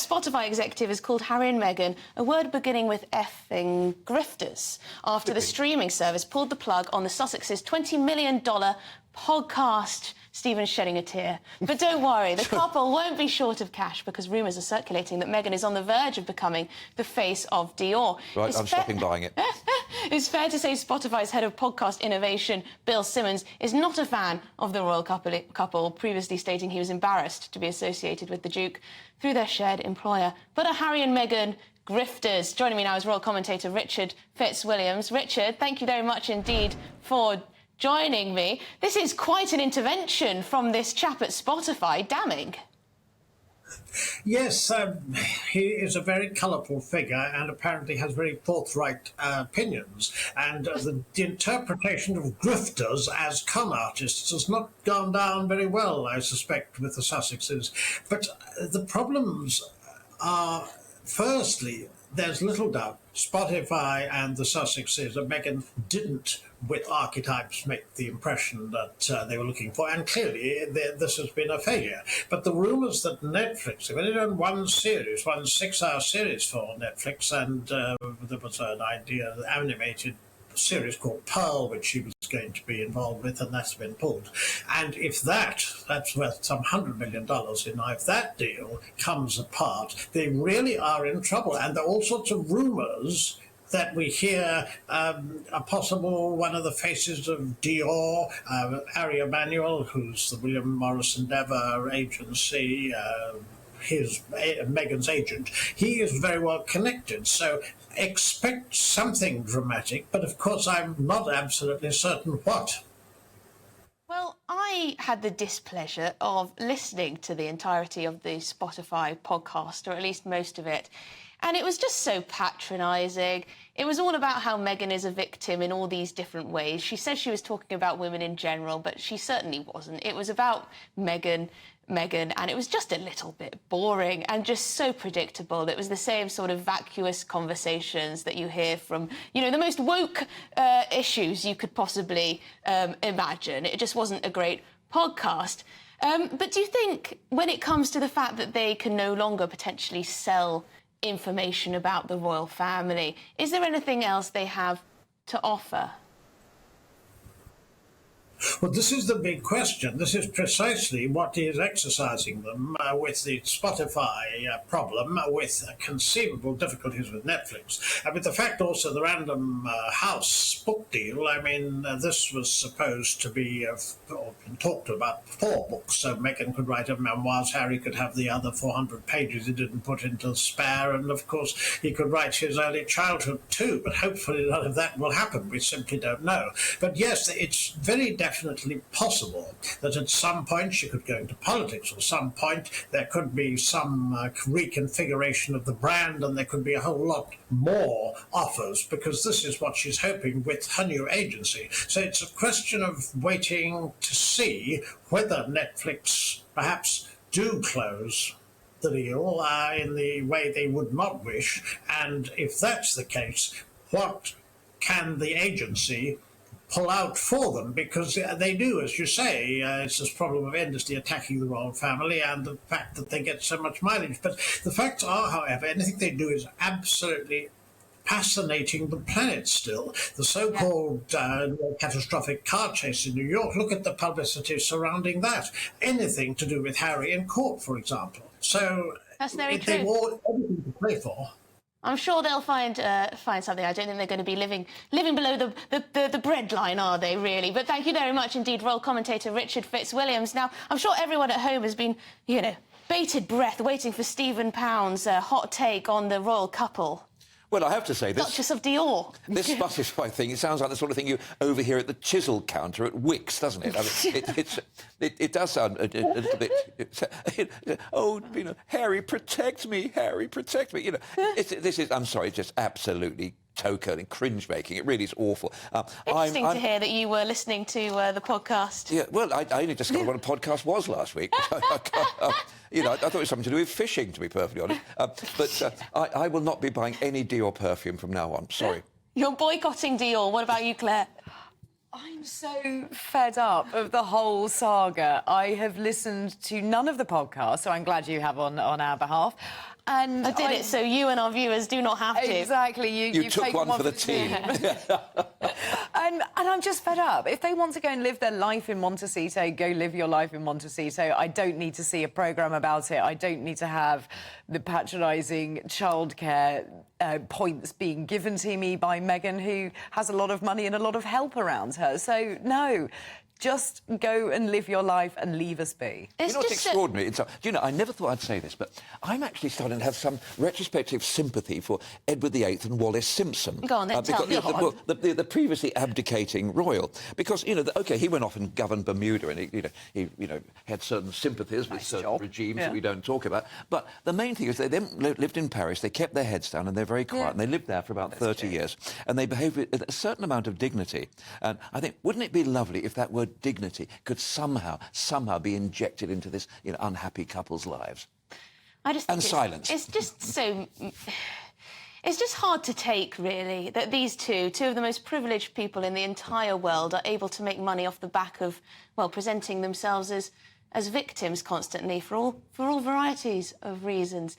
Spotify executive has called Harry and Meghan a word beginning with effing grifters after the streaming service pulled the plug on the Sussexes' $20 million podcast. Stephen's shedding a tear. But don't worry, the couple won't be short of cash because rumours are circulating that Meghan is on the verge of becoming the face of Dior. Right, I'm stopping buying it. It's fair to say Spotify's head of podcast innovation, Bill Simmons, is not a fan of the royal couple, previously stating he was embarrassed to be associated with the Duke through their shared employer. But are Harry and Meghan grifters? Joining me now is royal commentator Richard Fitzwilliams. Richard, thank you very much indeed for joining me. This is quite an intervention from this chap at Spotify. Damning. Yes, he is a very colourful figure and apparently has very forthright opinions. And the interpretation of grifters as con artists has not gone down very well, I suspect, with the Sussexes. But the problems are, firstly, there's little doubt Spotify and the Sussexes and Meghan didn't, with Archetypes, make the impression that they were looking for, and clearly this has been a failure. But the rumours that Netflix, they only done one 6-hour series for Netflix, and there was an idea, an animated series called Pearl, which she was going to be involved with, and that's been pulled. And if that's worth some $100 million, if that deal comes apart, they really are in trouble. And there are all sorts of rumours that we hear a possible one of the faces of Dior, Harry Emanuel, who's the William Morris Endeavour agency, Meghan's agent. He is very well connected, so expect something dramatic, but of course I'm not absolutely certain what. Well, I had the displeasure of listening to the entirety of the Spotify podcast, or at least most of it, and it was just so patronising. It was all about how Meghan is a victim in all these different ways. She says she was talking about women in general, but she certainly wasn't. It was about Meghan, and it was just a little bit boring and just so predictable. It was the same sort of vacuous conversations that you hear from, you know, the most woke issues you could possibly imagine. It just wasn't a great podcast. But do you think, when it comes to the fact that they can no longer potentially sell information about the royal family, is there anything else they have to offer? Well, this is the big question. This is precisely what is exercising them with the Spotify problem, with conceivable difficulties with Netflix. And with the fact also the Random House book deal, I mean, this was supposed to be, or been talked about, 4 books, so Meghan could write her memoirs, Harry could have the other 400 pages he didn't put into spare, and of course he could write his early childhood too, but hopefully none of that will happen. We simply don't know. But yes, it's very definitely possible that at some point she could go into politics, or some point there could be some reconfiguration of the brand, and there could be a whole lot more offers, because this is what she's hoping with her new agency. So it's a question of waiting to see whether Netflix perhaps do close the deal in the way they would not wish, and if that's the case, what can the agency pull out for them, because they do, as you say, it's this problem of endlessly attacking the royal family and the fact that they get so much mileage. But the facts are, however, anything they do is absolutely fascinating the planet still. The so-called catastrophic car chase in New York, look at the publicity surrounding that. Anything to do with Harry in court, for example. So that's very true. They've all everything to play for. I'm sure they'll find something. I don't think they're going to be living below the bread line, are they, really? But thank you very much indeed, royal commentator Richard Fitzwilliams. Now, I'm sure everyone at home has been, you know, bated breath waiting for Stephen Pound's hot take on the royal couple. Well, I have to say, Duchess of Dior. This Spotify thing, it sounds like the sort of thing you overhear at the chisel counter at Wickes, doesn't it? I mean, it does sound a little bit... oh, you know, Harry, protect me, Harry, protect me. You know, this is, I'm sorry, it's just absolutely token and cringe-making. It really is awful. Interesting to hear that you were listening to the podcast. Yeah, well, I only discovered what a podcast was last week. You know, I thought it was something to do with fishing, to be perfectly honest. But I will not be buying any Dior perfume from now on. Sorry. You're boycotting Dior. What about you, Claire? I'm so fed up of the whole saga. I have listened to none of the podcasts, so I'm glad you have on our behalf. And I did it so you and our viewers do not have to. Exactly. You took one for the team. And I'm just fed up. If they want to go and live their life in Montecito, go live your life in Montecito. I don't need to see a programme about it. I don't need to have the patronising childcare points being given to me by Meghan, who has a lot of money and a lot of help around her. So, no. Just go and live your life and leave us be. You know what's extraordinary? Do you know, I never thought I'd say this, but I'm actually starting to have some retrospective sympathy for Edward VIII and Wallace Simpson. Go on, then, tell me. The previously abdicating royal. Because, you know, OK, he went off and governed Bermuda and he had certain sympathies with certain regimes that we don't talk about. But the main thing is they then lived in Paris, they kept their heads down and they're very quiet. And they lived there for about 30 years. And they behaved with a certain amount of dignity. And I think, wouldn't it be lovely if that word dignity could somehow be injected into this unhappy couple's lives? I just think silence. It's just so... It's just hard to take, really, that these two of the most privileged people in the entire world, are able to make money off the back of, well, presenting themselves as victims constantly for all varieties of reasons.